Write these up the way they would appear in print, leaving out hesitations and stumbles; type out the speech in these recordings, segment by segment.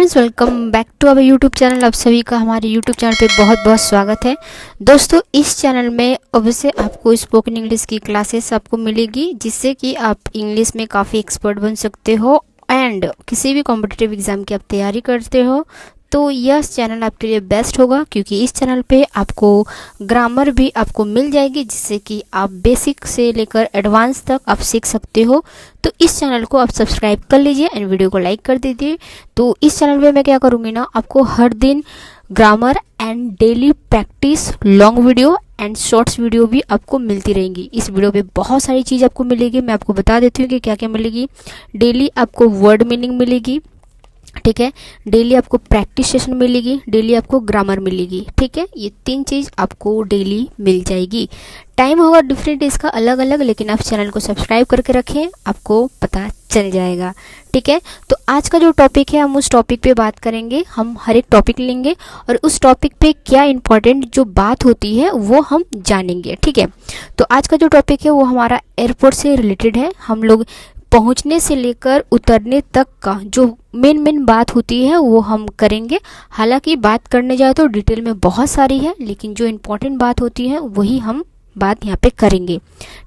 Friends, welcome back to our YouTube channel. आप सभी का हमारे यूट्यूब चैनल पे बहुत बहुत स्वागत है। दोस्तों, इस चैनल में अवश्य आपको स्पोकन इंग्लिश की क्लासेस आपको मिलेगी, जिससे कि आप इंग्लिश में काफ़ी एक्सपर्ट बन सकते हो एंड किसी भी कॉम्पिटिटिव एग्ज़ाम की आप तैयारी करते हो तो यह चैनल आपके लिए बेस्ट होगा, क्योंकि इस चैनल पे आपको ग्रामर भी आपको मिल जाएगी, जिससे कि आप बेसिक से लेकर एडवांस तक आप सीख सकते हो। तो इस चैनल को आप सब्सक्राइब कर लीजिए एंड वीडियो को लाइक कर दीजिए। तो इस चैनल पे मैं क्या करूँगी ना, आपको हर दिन grammar and daily practice long video and shorts video भी आपको मिलती रहेंगी। इस वीडियो पे बहुत सारी चीज़ आपको मिलेगी। मैं आपको बता देती हूँ कि क्या क्या मिलेगी। डेली आपको वर्ड मीनिंग मिलेगी, ठीक है। डेली आपको प्रैक्टिस सेशन मिलेगी, डेली आपको ग्रामर मिलेगी, ठीक है। ये 3 चीज़ आपको डेली मिल जाएगी। टाइम होगा डिफरेंट इसका अलग अलग, लेकिन आप चैनल को सब्सक्राइब करके रखें, आपको पता चल जाएगा, ठीक है। तो आज का जो टॉपिक है, हम उस टॉपिक पे बात करेंगे। हम हर एक टॉपिक लेंगे और उस टॉपिक पे क्या इंपॉर्टेंट जो बात होती है वो हम जानेंगे, ठीक है। तो आज का जो टॉपिक है वो हमारा एयरपोर्ट से रिलेटेड है। हम लोग पहुंचने से लेकर उतरने तक का जो मेन बात होती है वो हम करेंगे। हालांकि बात करने जाए तो डिटेल में बहुत सारी है, लेकिन जो इम्पोर्टेंट बात होती है वही हम बात यहाँ पे करेंगे,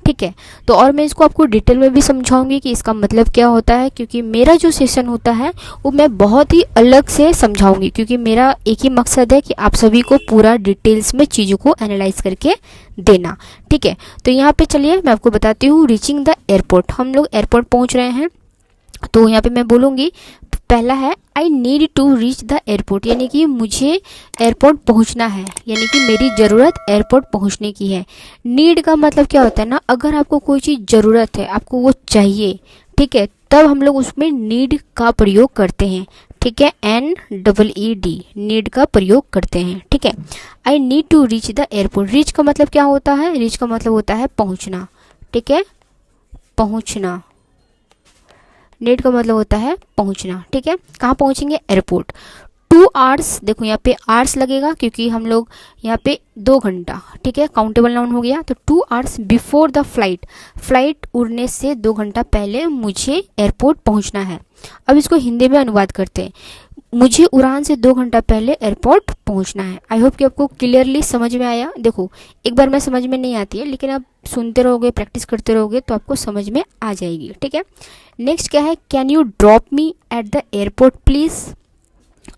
ठीक है। तो और मैं इसको आपको डिटेल में भी समझाऊंगी कि इसका मतलब क्या होता है, क्योंकि मेरा जो सेशन होता है वो मैं बहुत ही अलग से समझाऊंगी, क्योंकि मेरा एक ही मकसद है कि आप सभी को पूरा डिटेल्स में चीज़ों को एनालाइज करके देना, ठीक है। तो यहाँ पे चलिए मैं आपको बताती हूँ। रीचिंग द एयरपोर्ट, हम लोग एयरपोर्ट पहुँच रहे हैं। तो यहाँ पे मैं बोलूँगी, पहला है I need to reach the airport, यानी कि मुझे एयरपोर्ट पहुंचना है, यानी कि मेरी ज़रूरत एयरपोर्ट पहुंचने की है। नीड का मतलब क्या होता है ना, अगर आपको कोई चीज़ ज़रूरत है, आपको वो चाहिए, ठीक है, तब हम लोग उसमें नीड का प्रयोग करते हैं, ठीक है। NEED नीड का प्रयोग करते हैं, ठीक है। I need to reach the airport, reach का मतलब क्या होता है, रीच का मतलब होता है पहुँचना, ठीक है, पहुँचना। नीड का मतलब होता है पहुंचना, ठीक है। कहाँ पहुंचेंगे, एयरपोर्ट। 2 आवर्स, देखो यहाँ पे आवर्स लगेगा क्योंकि हम लोग यहाँ पे 2 घंटा, ठीक है, काउंटेबल नाउन हो गया। तो 2 hours before the flight, flight उड़ने से 2 घंटा पहले मुझे एयरपोर्ट पहुंचना है। अब इसको हिंदी में अनुवाद करते हैं। मुझे उड़ान से 2 घंटा पहले एयरपोर्ट पहुंचना है। आई होप कि आपको क्लियरली समझ में आया। देखो, एक बार में समझ में नहीं आती है, लेकिन आप सुनते रहोगे, प्रैक्टिस करते रहोगे तो आपको समझ में आ जाएगी, ठीक है। नेक्स्ट क्या है, can you drop me at the airport please.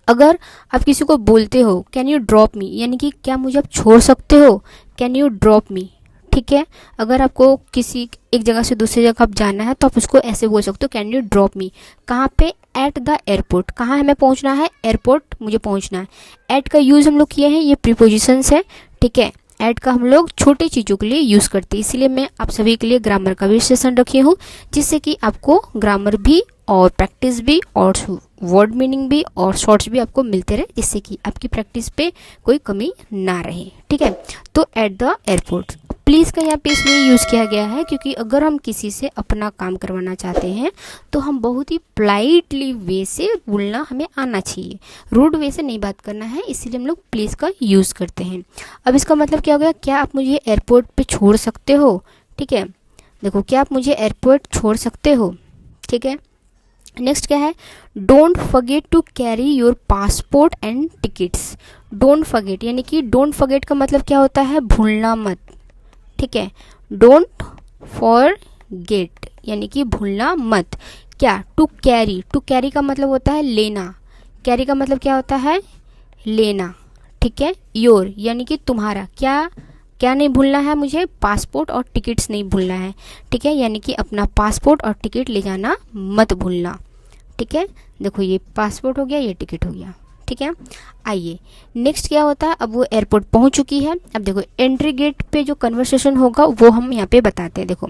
अगर आप किसी को बोलते हो कैन यू ड्रॉप मी, यानी कि क्या मुझे आप छोड़ सकते हो, कैन यू ड्रॉप मी, ठीक है। अगर आपको किसी एक जगह से दूसरी जगह आप जाना है तो आप उसको ऐसे बोल सकते हो, कैन यू ड्रॉप मी। कहाँ पे, एट द एयरपोर्ट। कहाँ हमें पहुँचना है, एयरपोर्ट मुझे पहुँचना है। एट का यूज़ हम लोग किए हैं, ये प्रीपोजिशंस है, ठीक है। एट का हम लोग छोटे चीज़ों के लिए यूज़ करते हैं, इसीलिए मैं आप सभी के लिए ग्रामर का भी सेशन रखी हूँ, जिससे कि आपको ग्रामर भी और प्रैक्टिस भी और वर्ड मीनिंग भी और शॉर्ट्स भी आपको मिलते रहे, जिससे कि आपकी प्रैक्टिस पे कोई कमी ना रहे, ठीक है। तो एट द एयरपोर्ट, प्लीज़ का यहाँ पे इसलिए यूज़ किया गया है क्योंकि अगर हम किसी से अपना काम करवाना चाहते हैं तो हम बहुत ही पोलाइटली वे से बोलना हमें आना चाहिए, रूड वे से नहीं बात करना है, इसीलिए हम लोग प्लीज़ का यूज़ करते हैं। अब इसका मतलब क्या हो गया, क्या आप मुझे एयरपोर्ट पे छोड़ सकते हो, ठीक है। देखो, क्या आप मुझे एयरपोर्ट छोड़ सकते हो, ठीक है। नेक्स्ट क्या है, don't forget to carry your passport and tickets. Don't forget, यानी कि डोंट फॉरगेट का मतलब क्या होता है, भूलना मत, ठीक है। डोंट फॉरगेट यानी कि भूलना मत। क्या, टू कैरी, टू कैरी का मतलब होता है लेना, कैरी का मतलब क्या होता है, लेना, ठीक है। योर यानी कि तुम्हारा, क्या क्या नहीं भूलना है मुझे, पासपोर्ट और टिकट्स नहीं भूलना है, ठीक है। यानी कि अपना पासपोर्ट और टिकट ले जाना मत भूलना, ठीक है। देखो, ये पासपोर्ट हो गया, ये टिकट हो गया, ठीक है। आइए नेक्स्ट क्या होता है, अब वो एयरपोर्ट पहुंच चुकी है। अब देखो, एंट्री गेट पे जो कन्वर्सेशन होगा वो हम यहाँ पे बताते हैं। देखो,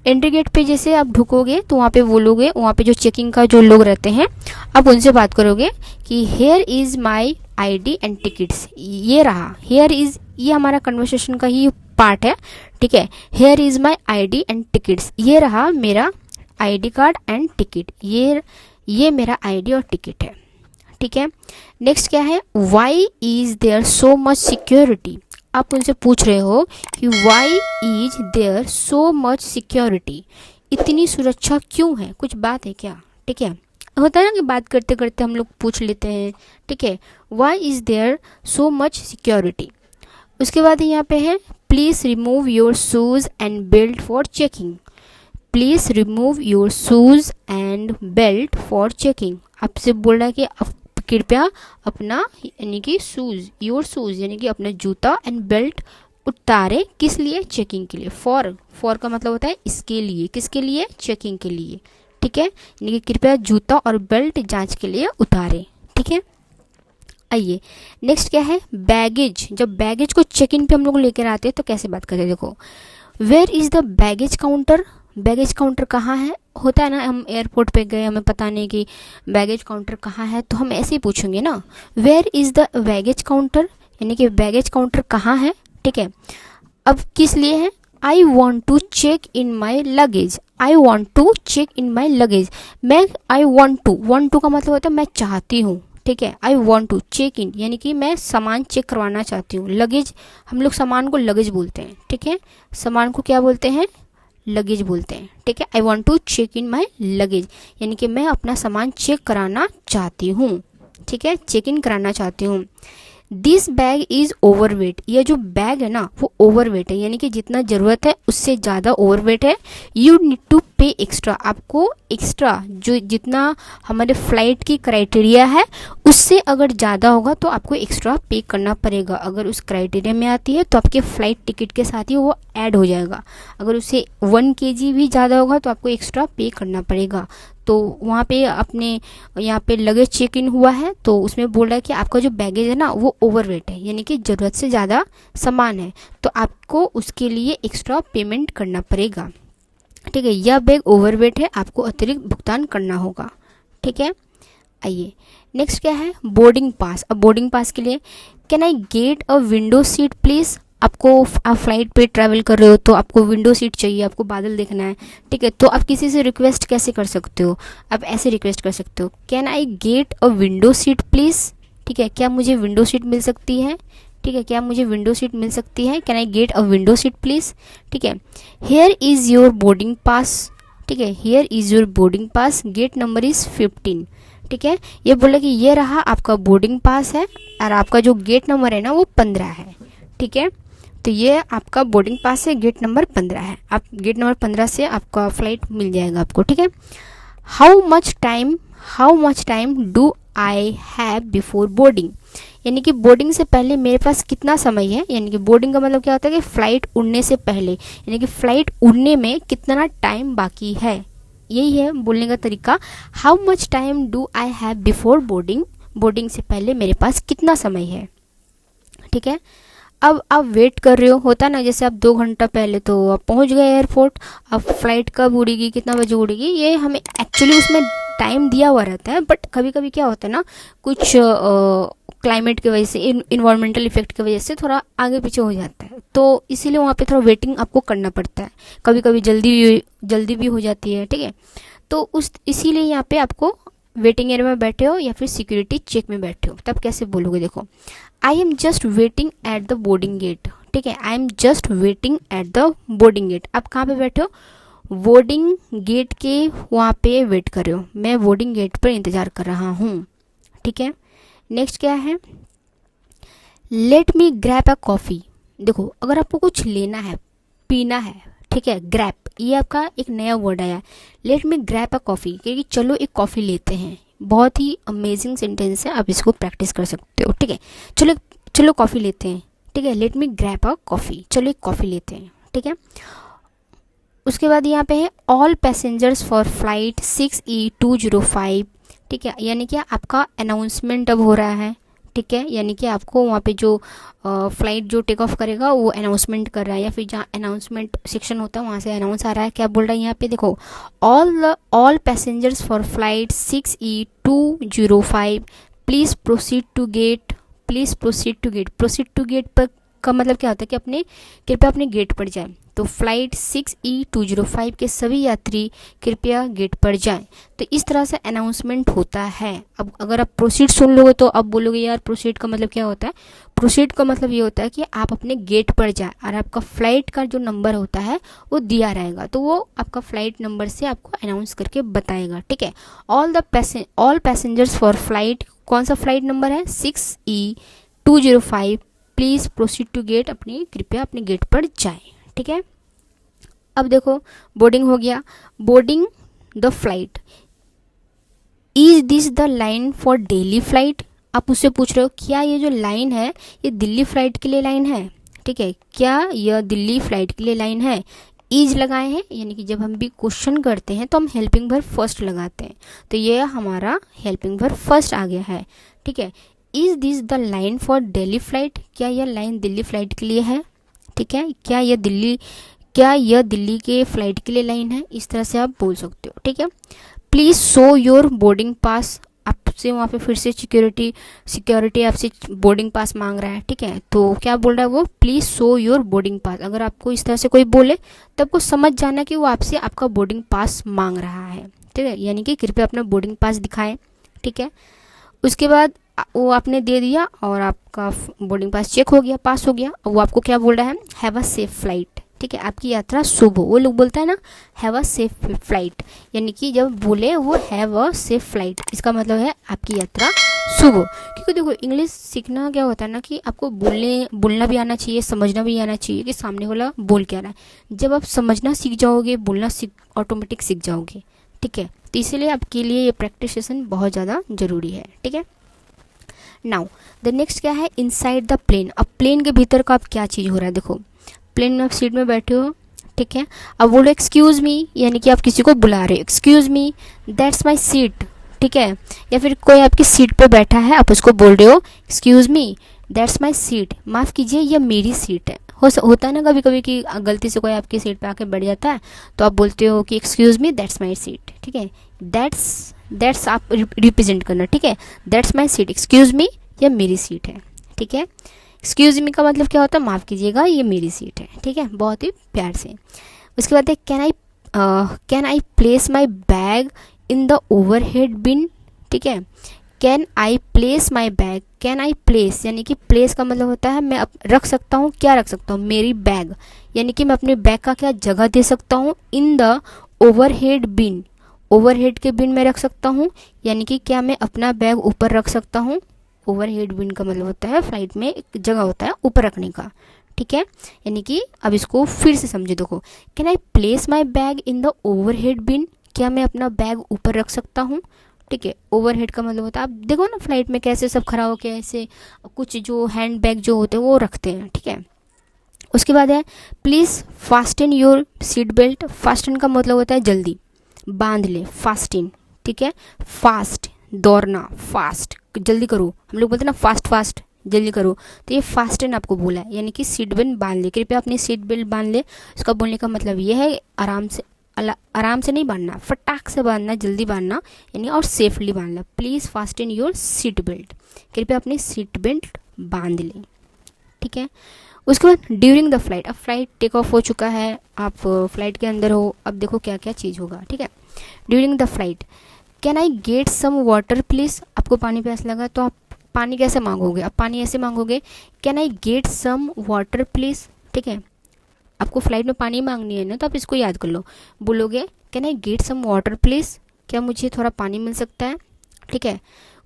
एंट्री गेट पे जैसे आप ढुकोगे तो वहाँ पे बोलोगे, वहाँ पे जो चेकिंग का जो लोग रहते हैं आप उनसे बात करोगे कि here is my ID and tickets. ये रहा, हेयर इज़, ये हमारा कन्वर्सेशन का ही पार्ट है, ठीक है। Here is my ID and tickets, ये रहा मेरा ID कार्ड एंड टिकट, ये मेरा ID और टिकट है, ठीक है। नेक्स्ट क्या है, why is there so much security. आप उनसे पूछ रहे हो कि why is there so much security, इतनी सुरक्षा क्यों है, कुछ बात है क्या, ठीक है। होता है ना कि बात करते करते हम लोग पूछ लेते हैं, ठीक है। Why is there so much security. उसके बाद यहाँ पे है please remove your shoes and belt for checking. Please remove your shoes and belt for checking. आपसे बोल रहा है कि कृपया अपना यानी कि शूज़, योर शूज़ यानी कि अपना जूता एंड बेल्ट उतारे, किस लिए, चेकिंग के लिए। फॉर का मतलब होता है इसके लिए, किसके लिए, चेकिंग के लिए, ठीक है। यानी कि कृपया जूता और बेल्ट जांच के लिए उतारे, ठीक है। आइए नेक्स्ट क्या है, बैगेज। जब बैगेज को चेक इन पे हम लोग लेकर आते हैं तो कैसे बात करते हैं, देखो where is the baggage counter. Baggage counter कहाँ है, होता है ना हम एयरपोर्ट पे गए, हमें पता नहीं कि बैगेज काउंटर कहाँ है, तो हम ऐसे ही पूछेंगे ना, where is the baggage counter, यानी कि बैगेज काउंटर कहाँ है, ठीक है। अब किस लिए है, I want to check in my luggage. I want to check in my luggage. मैं आई वॉन्ट टू का मतलब होता है मैं चाहती हूँ, ठीक है। I want to check in यानी कि मैं सामान चेक करवाना चाहती हूँ। लगेज, हम लोग सामान को लगेज बोलते हैं, ठीक है। सामान को क्या बोलते हैं, लगेज बोलते हैं, ठीक है। I want to check in my luggage यानी कि मैं अपना सामान चेक कराना चाहती हूँ, ठीक है, चेक इन कराना चाहती हूँ। This bag is overweight. ये जो बैग है ना वो ओवरवेट है, यानी कि जितना ज़रूरत है उससे ज़्यादा ओवरवेट है। यू नीड टू पे एक्स्ट्रा। आपको एक्स्ट्रा जो जितना हमारे फ्लाइट की क्राइटेरिया है उससे अगर ज़्यादा होगा तो आपको एक्स्ट्रा पे करना पड़ेगा। अगर उस क्राइटेरिया में आती है तो आपके फ़्लाइट टिकट के साथ ही वो ऐड हो जाएगा। अगर उससे 1 kg भी ज़्यादा होगा तो आपको एक्स्ट्रा पे करना पड़ेगा। तो वहाँ पे अपने यहाँ पे लगेज चेक इन हुआ है तो उसमें बोल रहा है कि आपका जो बैगेज है ना वो ओवरवेट है, यानी कि ज़रूरत से ज़्यादा सामान है, तो आपको उसके लिए एक्स्ट्रा पेमेंट करना पड़ेगा, ठीक है। यह बैग ओवरवेट है, आपको अतिरिक्त भुगतान करना होगा, ठीक है। आइए नेक्स्ट क्या है, बोर्डिंग पास। अब बोर्डिंग पास के लिए can I get a window seat please. आपको आप फ्लाइट पे ट्रैवल कर रहे हो तो आपको विंडो सीट चाहिए, आपको बादल देखना है, ठीक है। तो आप किसी से रिक्वेस्ट कैसे कर सकते हो, आप ऐसे रिक्वेस्ट कर सकते हो, can I get a window seat please, ठीक है। क्या मुझे विंडो सीट मिल सकती है, ठीक है, क्या मुझे विंडो सीट मिल सकती है, can I get a window seat please, ठीक है। Here is your boarding pass, ठीक है, here is your boarding pass, gate number is 15, ठीक है। ये बोले कि ये रहा आपका बोर्डिंग पास है और आपका जो गेट नंबर है ना वो 15 है, ठीक है। तो ये आपका बोर्डिंग पास है, गेट नंबर 15 है, आप गेट नंबर 15 से आपका फ्लाइट मिल जाएगा आपको, ठीक है। How much time do I have before boarding, यानी कि बोर्डिंग से पहले मेरे पास कितना समय है, यानी कि बोर्डिंग का मतलब क्या होता है कि फ़्लाइट उड़ने से पहले, यानी कि फ़्लाइट उड़ने में कितना टाइम बाकी है, यही है बोलने का तरीका। How much time do I have before boarding, boarding से पहले मेरे पास कितना समय है, ठीक है। अब आप वेट कर रहे हो, होता ना जैसे आप 2 घंटा पहले तो आप पहुंच गए एयरपोर्ट, अब फ्लाइट कब उड़ेगी, कितना बजे उड़ेगी, ये हमें एक्चुअली उसमें टाइम दिया हुआ रहता है। बट कभी कभी क्या होता है ना, कुछ क्लाइमेट की वजह से, इन्वायरमेंटल इफेक्ट की वजह से थोड़ा आगे पीछे हो जाता है, तो इसीलिए वहाँ पे थोड़ा वेटिंग आपको करना पड़ता है। कभी कभी जल्दी भी हो जाती है, ठीक है। तो इसीलिए यहाँ पे आपको वेटिंग एरिया में बैठे हो या फिर सिक्योरिटी चेक में बैठे हो, तब कैसे बोलोगे, देखो I am just waiting at the boarding gate, ठीक है। I am just waiting at the boarding gate. आप कहाँ पे बैठे हो, बोर्डिंग गेट के वहाँ पे वेट कर रहे हो, मैं बोर्डिंग गेट पर इंतज़ार कर रहा हूँ, ठीक है। नेक्स्ट क्या है, let me grab a coffee. देखो अगर आपको कुछ लेना है, पीना है, ठीक है, ग्रैब ये आपका एक नया वर्ड आया, let me grab a coffee, क्योंकि चलो एक कॉफ़ी लेते हैं, बहुत ही अमेजिंग सेंटेंस है, आप इसको प्रैक्टिस कर सकते हो, ठीक है। चलो कॉफ़ी लेते हैं, ठीक है, let me grab a coffee, चलो एक कॉफ़ी लेते हैं, ठीक है। उसके बाद यहाँ पे है all passengers for flight 6E205, ठीक है, यानी कि आपका अनाउंसमेंट अब हो रहा है, ठीक है, यानी कि आपको वहाँ पे जो फ्लाइट जो टेक ऑफ करेगा वो अनाउंसमेंट कर रहा है, या फिर जहाँ अनाउंसमेंट सेक्शन होता है वहाँ से अनाउंस आ रहा है। क्या बोल रहा है यहाँ पे, देखो all passengers for flight 6E205 please proceed to gate, please proceed to gate. Proceed to gate पर का मतलब क्या होता है कि अपने कृपया अपने गेट पर जाएं। तो फ्लाइट 6E205 के सभी यात्री कृपया गेट पर जाएं। तो इस तरह से अनाउंसमेंट होता है। अब अगर आप प्रोसीड सुन लोगे तो अब बोलोगे यार प्रोसीड का मतलब क्या होता है। प्रोसीड का मतलब ये होता है कि आप अपने गेट पर जाएं और आपका फ्लाइट का जो नंबर होता है वो दिया रहेगा, तो वो आपका फ्लाइट नंबर से आपको अनाउंस करके बताएगा। ठीक है। ऑल पैसेंजर्स फॉर फ्लाइट, कौन सा फ्लाइट नंबर है 6E205, please proceed to gate, अपनी कृपया अपने गेट पर जाएं। ठीक है। अब देखो बोर्डिंग हो गया। Boarding the flight, is this the line for daily flight. आप उससे पूछ रहे हो क्या ये जो लाइन है ये दिल्ली फ्लाइट के लिए लाइन है। ठीक है, क्या यह दिल्ली फ्लाइट के लिए लाइन है। इज लगाए हैं, यानी कि जब हम भी क्वेश्चन करते हैं तो हम हेल्पिंग वर्ब फर्स्ट लगाते हैं, तो ये हमारा हेल्पिंग वर्ब फर्स्ट आ गया है। ठीक है। Is this the line for Delhi flight, क्या यह लाइन दिल्ली फ्लाइट के लिए है। ठीक है, क्या यह दिल्ली के फ्लाइट के लिए लाइन है, इस तरह से आप बोल सकते हो। ठीक है। प्लीज़ शो योर बोर्डिंग पास, आपसे वहाँ पे फिर से सिक्योरिटी आपसे बोर्डिंग पास मांग रहा है। ठीक है, तो क्या बोल रहा है वो, प्लीज़ शो योर बोर्डिंग पास। अगर आपको इस तरह से कोई बोले तब को समझ जाना कि वो आपसे आपका बोर्डिंग पास मांग रहा है। ठीक है, यानी कि कृपया अपना बोर्डिंग पास दिखाएं। ठीक है। उसके बाद वो आपने दे दिया और आपका बोर्डिंग पास चेक हो गया, पास हो गया। वो आपको क्या बोल रहा है, हैव अ सेफ फ्लाइट। ठीक है, आपकी यात्रा शुभ हो। वो लोग बोलता है ना हैव अ सेफ फ्लाइट, यानी कि जब बोले वो हैव अ सेफ फ्लाइट, इसका मतलब है आपकी यात्रा शुभ हो। क्योंकि देखो इंग्लिश सीखना क्या होता है ना कि आपको बोलना भी आना चाहिए, समझना भी आना चाहिए कि सामने वाला बोल क्या रहा है। जब आप समझना सीख जाओगे, बोलना ऑटोमेटिक सीख जाओगे। ठीक है, तो इसीलिए आपके लिए ये प्रैक्टिस सेशन बहुत ज़्यादा ज़रूरी है। ठीक है। नाउ द नेक्स्ट क्या है, इनसाइड द प्लेन। अब प्लेन के भीतर का अब क्या चीज़ हो रहा है, देखो प्लेन में आप सीट में बैठे हो। ठीक है। अब बोलो एक्सक्यूज़ मी, यानी कि आप किसी को बुला रहे हो, excuse me that's my seat. ठीक है, या फिर कोई आपकी सीट पे बैठा है, आप उसको बोल रहे हो excuse me that's my seat, माफ़ कीजिए यह मेरी सीट है। होता है ना कभी कभी कि गलती से कोई आपकी सीट पे आके बैठ जाता है, तो आप बोलते हो कि excuse me that's my seat. ठीक है, दैट्स आप रिप्रेजेंट करना। ठीक है, that's my seat, excuse me यह मेरी सीट है। ठीक है, एक्सक्यूज़ मी का मतलब क्या होता है, माफ़ कीजिएगा ये मेरी सीट है। ठीक है, बहुत ही प्यार से। उसके बाद है can I place my bag in the overhead bin. ठीक है, can I place my bag, can I place यानी कि प्लेस का मतलब होता है मैं रख सकता हूँ, क्या रख सकता हूँ, मेरी बैग, यानी कि मैं अपने बैग का क्या जगह दे सकता हूँ। In the overhead bin, overhead के बिन में रख सकता हूँ, यानी कि क्या मैं अपना बैग ऊपर रख सकता हूँ। ओवरहेड बिन का मतलब होता है फ्लाइट में एक जगह होता है ऊपर रखने का। ठीक है, यानी कि अब इसको फिर से समझे, देखो can I place my bag in the overhead bin, क्या मैं अपना बैग ऊपर रख सकता हूँ। ठीक है, ओवरहेड का मतलब होता है, आप देखो ना फ्लाइट में कैसे सब खड़ा होकर ऐसे कुछ जो हैंड बैग जो होते हैं वो रखते हैं। ठीक है। उसके बाद है please fasten your seat belt. Fasten का मतलब होता है जल्दी, बांध ले, फास्टिन। ठीक है, फास्ट दौड़ना, फास्ट जल्दी करो, हम लोग बोलते हैं ना फास्ट जल्दी करो, तो ये फास्टन आपको बोला है, यानी कि सीट बेल्ट बांध ले, कृपया अपनी सीट बेल्ट बांध ले। उसका बोलने का मतलब ये है आराम से नहीं बांधना, फटाक से बांधना, जल्दी बांधना, यानी और सेफली बांधना। Please fasten your seat belt, कृपया अपनी सीट बेल्ट बांध लें। ठीक है। उसके बाद ड्यूरिंग द फ्लाइट, अब फ्लाइट टेक ऑफ हो चुका है, आप फ्लाइट के अंदर हो, अब देखो क्या क्या चीज़ होगा। ठीक है, during the flight can I get some water please. आपको पानी प्यास लगा तो आप पानी कैसे मांगोगे, आप पानी ऐसे मांगोगे can I get some water please. ठीक है, आपको फ्लाइट में पानी मांगनी है ना, तो आप इसको याद कर लो, बोलोगे can I get some water please, क्या मुझे थोड़ा पानी मिल सकता है। ठीक है।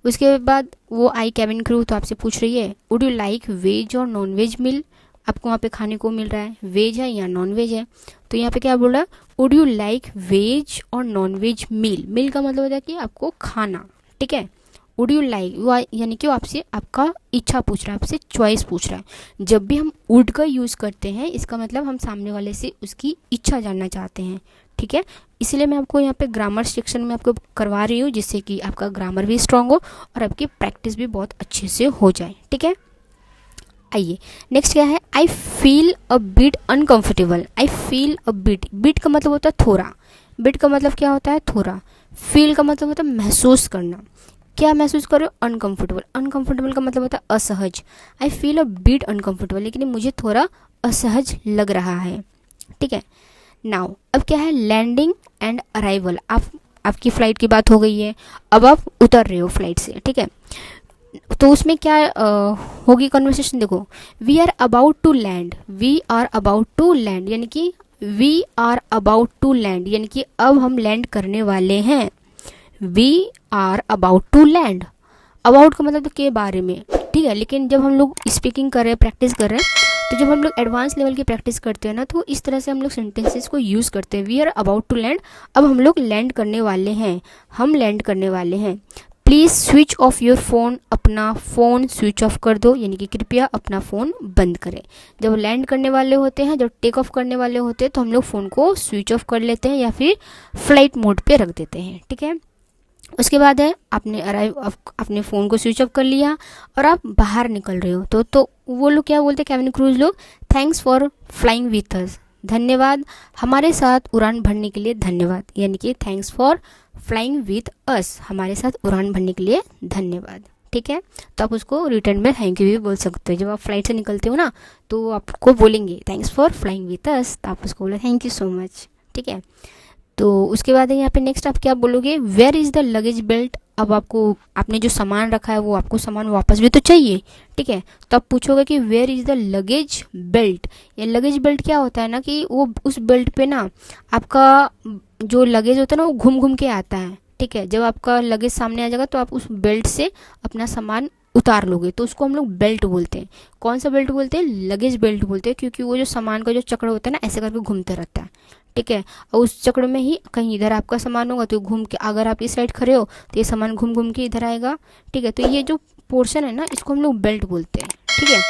उसके बाद वो आई कैबिन क्रू तो आपसे पूछ रही है वुड यू लाइक वेज और नॉन वेज मील, आपको वहाँ पे खाने को मिल रहा है, वेज है या नॉन वेज है। तो यहाँ पे क्या बोल रहा है, वुड यू लाइक वेज और नॉन वेज मील। मील का मतलब होता है कि आपको खाना। ठीक है, वुड यू लाइक यानी कि वो आपसे आपका इच्छा पूछ रहा है, आपसे चॉइस पूछ रहा है। जब भी हम वुड का यूज़ करते हैं इसका मतलब हम सामने वाले से उसकी इच्छा जानना चाहते हैं। ठीक है, इसलिए मैं आपको यहाँ पे ग्रामर सेक्शन में आपको करवा रही हूँ, जिससे कि आपका ग्रामर भी स्ट्रांग हो और आपकी प्रैक्टिस भी बहुत अच्छे से हो जाए। ठीक है, आइए नेक्स्ट क्या है, I feel a bit uncomfortable. I feel a bit, bit का मतलब होता है थोड़ा, बिट का मतलब क्या होता है थोड़ा, फील का मतलब होता है महसूस करना। क्या महसूस कर रहे हो? अनकंफर्टेबल। अनकंफर्टेबल का मतलब होता है असहज। I feel a bit uncomfortable, लेकिन मुझे थोड़ा असहज लग रहा है। ठीक है। नाउ अब क्या है, लैंडिंग एंड अराइवल। आपकी फ़्लाइट की बात हो गई है, अब आप उतर रहे हो फ्लाइट से। ठीक है, तो उसमें क्या होगी कन्वर्सेशन, देखो, we are about to land, we are about to land, यानी कि we are about to land, यानी कि अब हम लैंड करने वाले हैं। We are about to land, about का मतलब तो के बारे में। ठीक है, लेकिन जब हम लोग स्पीकिंग कर रहे हैं, प्रैक्टिस कर रहे हैं, तो जब हम लोग एडवांस लेवल की प्रैक्टिस करते हैं ना, तो इस तरह से हम लोग सेंटेंसेस को यूज़ करते हैं। We are about to land, अब हम लोग लैंड करने वाले हैं, हम लैंड करने वाले हैं। Please switch off your phone, अपना फ़ोन स्विच ऑफ कर दो, यानी कि कृपया अपना फ़ोन बंद करें। जब लैंड करने वाले होते हैं, जब टेक ऑफ करने वाले होते हैं, तो हम लोग फ़ोन को स्विच ऑफ कर लेते हैं या फिर फ्लाइट मोड पे रख देते हैं। ठीक है, उसके बाद है आपने अपने फ़ोन को स्विच ऑफ कर लिया और आप बाहर निकल रहे हो, तो वो लोग क्या बोलते हैं, कैबिन क्रूज लोग, thanks for flying with us, धन्यवाद हमारे साथ उड़ान भरने के लिए, धन्यवाद, यानी कि thanks for flying with us, हमारे साथ उड़ान भरने के लिए धन्यवाद। ठीक है, तो आप उसको रिटर्न में थैंक यू भी बोल सकते हो। जब आप फ्लाइट से निकलते हो ना, तो आपको बोलेंगे thanks for flying with us, तो आप उसको बोले थैंक यू सो मच। ठीक है, तो उसके बाद है यहाँ पे नेक्स्ट आप क्या बोलोगे, where is the luggage belt. अब आपने जो सामान रखा है वो आपको सामान वापस भी तो चाहिए। ठीक है, तो आप पूछोगे कि where is the luggage belt. ये लगेज बेल्ट क्या होता है ना, कि वो उस बेल्ट पे ना आपका जो लगेज होता है ना, वो घूम घूम के आता है। ठीक है, जब आपका लगेज सामने आ जाएगा तो आप उस बेल्ट से अपना सामान उतार लोगे, तो उसको हम लोग बेल्ट बोलते हैं। कौन सा बेल्ट बोलते हैं? लगेज बेल्ट बोलते हैं, क्योंकि वो जो सामान का जो चक्र होता है ना, ऐसे करके घूमते रहता है। ठीक है, और उस चक्र में ही कहीं इधर आपका सामान होगा तो घूम के, अगर आप इस साइड खड़े हो तो ये सामान घूम घूम के इधर आएगा। ठीक है, तो ये जो पोर्शन है ना, इसको हम लोग बेल्ट बोलते हैं। ठीक है,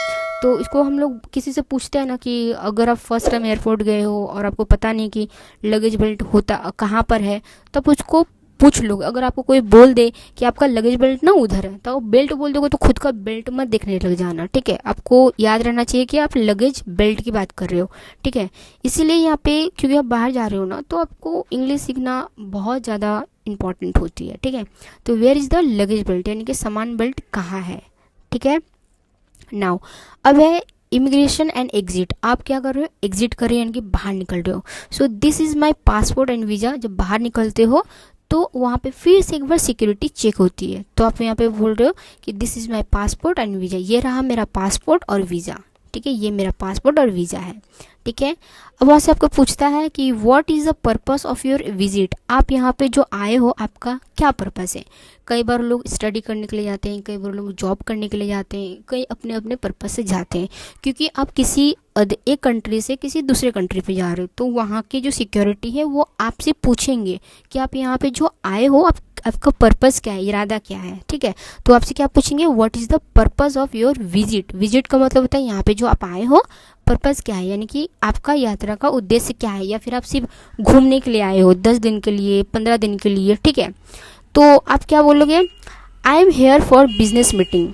तो इसको हम लोग किसी से पूछते हैं ना, कि अगर आप फर्स्ट टाइम एयरपोर्ट गए हो और आपको पता नहीं कि लगेज बेल्ट होता कहाँ पर है, तब उसको पूछ लो। अगर आपको कोई बोल दे कि आपका लगेज बेल्ट ना उधर है, तो बेल्ट बोल दोगे, तो खुद का बेल्ट मत देखने लग जाना। ठीक है, आपको याद रहना चाहिए कि आप लगेज बेल्ट की बात कर रहे हो। ठीक है, इसीलिए यहाँ पे क्योंकि आप बाहर जा रहे हो ना, तो आपको इंग्लिश सीखना बहुत ज़्यादा इंपॉर्टेंट होती है। ठीक है, तो where is the luggage belt, यानी कि सामान बेल्ट कहाँ है। ठीक है, नाउ अब है इमिग्रेशन एंड एग्जिट। आप क्या कर रहे हो? एग्जिट कर रहे हो, यानी कि बाहर निकल रहे हो। So this is my passport and visa. जब बाहर निकलते हो तो वहाँ पे फिर से एक बार सिक्योरिटी चेक होती है, तो आप यहाँ पे बोल रहे हो कि this is my passport and visa, ये रहा मेरा पासपोर्ट और वीज़ा। ठीक है, ये मेरा पासपोर्ट और वीज़ा है। ठीक है, अब वहाँ से आपको पूछता है कि what is the purpose of your visit. आप यहाँ पे जो आए हो, आपका क्या पर्पस है। कई बार लोग स्टडी करने के लिए जाते हैं, कई बार लोग जॉब करने के लिए जाते हैं, कई अपने अपने पर्पस से जाते हैं, क्योंकि आप किसी एक कंट्री से किसी दूसरे कंट्री पे जा रहे हो, तो वहाँ की जो सिक्योरिटी है वो आपसे पूछेंगे कि आप यहाँ पे जो आए हो, आपका पर्पस क्या है, इरादा क्या है। ठीक है, तो आपसे क्या पूछेंगे, what is the purpose of your visit. Visit का मतलब होता है यहाँ पे जो आप आए हो, पर्पस क्या है, यानी कि आपका यात्रा का उद्देश्य क्या है, या फिर आप सिर्फ घूमने के लिए आए हो 10 दिन के लिए, 15 दिन के लिए। ठीक है, तो आप क्या बोलोगे, I am here for business meeting.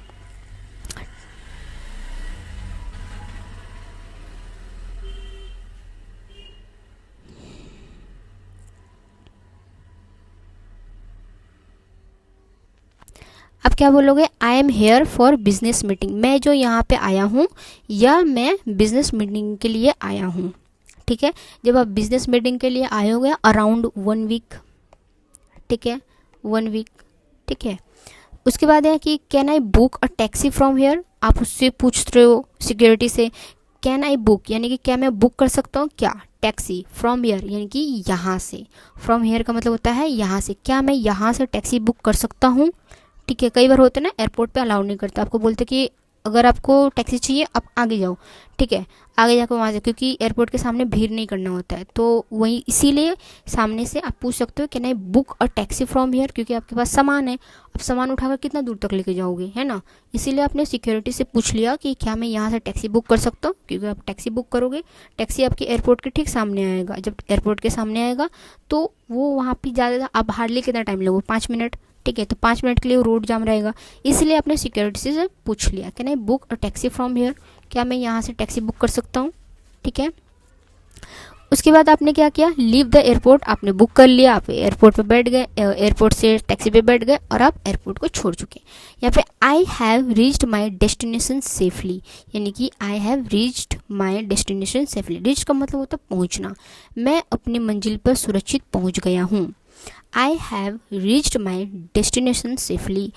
आप क्या बोलोगे, I am here for business meeting. मैं जो यहाँ पे आया हूँ, या मैं बिजनेस मीटिंग के लिए आया हूँ। ठीक है, जब आप बिजनेस मीटिंग के लिए आए होगे अराउंड 1 वीक। ठीक है, 1 वीक। ठीक है, उसके बाद है कि can I book a taxi from here. आप उससे पूछ रहे हो सिक्योरिटी से, कैन आई बुक, यानी कि क्या मैं बुक कर सकता हूँ क्या, टैक्सी फ्रॉम हेयर, यानी कि यहाँ से। फ्रॉम हेयर का मतलब होता है यहाँ से, क्या मैं यहाँ से टैक्सी बुक कर सकता हूँ। ठीक है, कई बार होता है ना, एयरपोर्ट पे अलाउ नहीं करता, आपको बोलते कि अगर आपको टैक्सी चाहिए आप आगे जाओ। ठीक है, आगे जाकर वहाँ से, क्योंकि एयरपोर्ट के सामने भीड़ नहीं करना होता है, तो वही इसीलिए सामने से आप पूछ सकते हो can I book a taxi from here, क्योंकि आपके पास सामान है, अब सामान उठाकर कितना दूर तक लेके जाओगे, है ना। इसीलिए आपने सिक्योरिटी से पूछ लिया कि क्या मैं यहाँ से टैक्सी बुक कर सकता हूँ, क्योंकि आप टैक्सी बुक करोगे, टैक्सी आपके एयरपोर्ट के ठीक सामने आएगा। जब एयरपोर्ट के सामने आएगा तो वो वहाँ पर ज़्यादा, आप हार्डली कितना टाइम लगो, 5 मिनट। ठीक है, तो 5 मिनट के लिए वो रोड जाम रहेगा, इसलिए आपने सिक्योरिटी से पूछ लिया can I book a taxi from here, क्या मैं यहाँ से टैक्सी बुक कर सकता हूँ। ठीक है, उसके बाद आपने क्या किया, लीव द एयरपोर्ट, आपने बुक कर लिया, आप एयरपोर्ट पे बैठ गए, एयरपोर्ट से टैक्सी पे बैठ गए और आप एयरपोर्ट को छोड़ चुके। यहाँ पे I have reached my destination safely, यानी कि I have reached my destination safely. Reach का मतलब होता है पहुँचना, मैं अपनी मंजिल पर सुरक्षित पहुँच गया हूँ। I have reached my destination safely,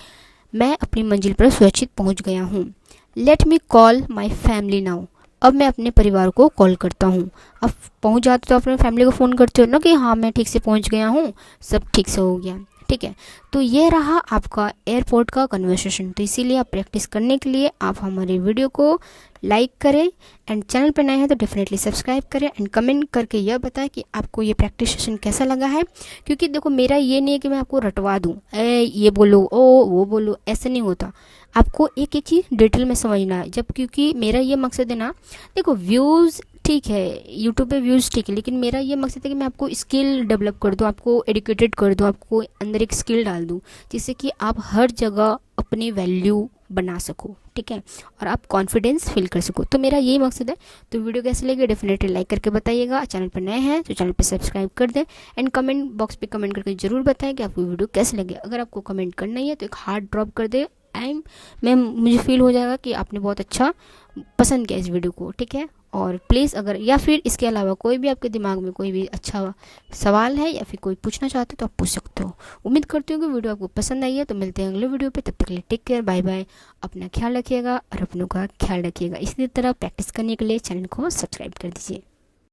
मैं अपनी मंजिल पर सुरक्षित पहुँच गया हूँ। Let me call my family now, अब मैं अपने परिवार को कॉल करता हूँ। अब पहुँच जाते तो अपने फैमिली को फ़ोन करते हो ना कि हाँ मैं ठीक से पहुँच गया हूँ, सब ठीक से हो गया, ठीक है। तो ये रहा आपका एयरपोर्ट का कन्वर्सेशन। तो इसीलिए आप प्रैक्टिस करने के लिए आप हमारे वीडियो को लाइक करें एंड चैनल पर नए हैं तो डेफिनेटली सब्सक्राइब करें एंड कमेंट करके यह बताएं कि आपको ये प्रैक्टिस सेशन कैसा लगा है। क्योंकि देखो मेरा ये नहीं है कि मैं आपको रटवा दूँ, ये बोलो ओ वो बोलो, ऐसा नहीं होता। आपको एक एक चीज़ डिटेल में समझना है, जब क्योंकि मेरा ये मकसद है ना, देखो व्यूज़ ठीक है, यूट्यूब पे व्यूज़ ठीक है, लेकिन मेरा ये मकसद है कि मैं आपको स्किल डेवलप कर दूँ, आपको एडुकेटेड कर दूँ, आपको अंदर एक स्किल डाल दूँ जिससे कि आप हर जगह अपनी वैल्यू बना सको, ठीक है, और आप कॉन्फिडेंस फील कर सको। तो मेरा यही मकसद है। तो वीडियो कैसे लगे डेफिनेटली लाइक करके बताइएगा, चैनल पर नए हैं तो चैनल पर सब्सक्राइब कर दें एंड कमेंट बॉक्स पे कमेंट करके ज़रूर बताएं कि आपको वीडियो कैसे लगे। अगर आपको कमेंट करना ही है तो एक हार्ट ड्रॉप कर दे, मुझे फील हो जाएगा कि आपने बहुत अच्छा पसंद किया इस वीडियो को, ठीक है। और प्लीज़ अगर या फिर इसके अलावा कोई भी आपके दिमाग में कोई भी अच्छा सवाल है या फिर कोई पूछना चाहते हो तो आप पूछ सकते हो। उम्मीद करती हूँ कि वीडियो आपको पसंद आई है। तो मिलते हैं अगले वीडियो पे, तब तक के लिए टेक केयर, बाय बाय। अपना ख्याल रखिएगा और अपनों का ख्याल रखिएगा। इसी तरह प्रैक्टिस करने के लिए चैनल को सब्सक्राइब कर दीजिए।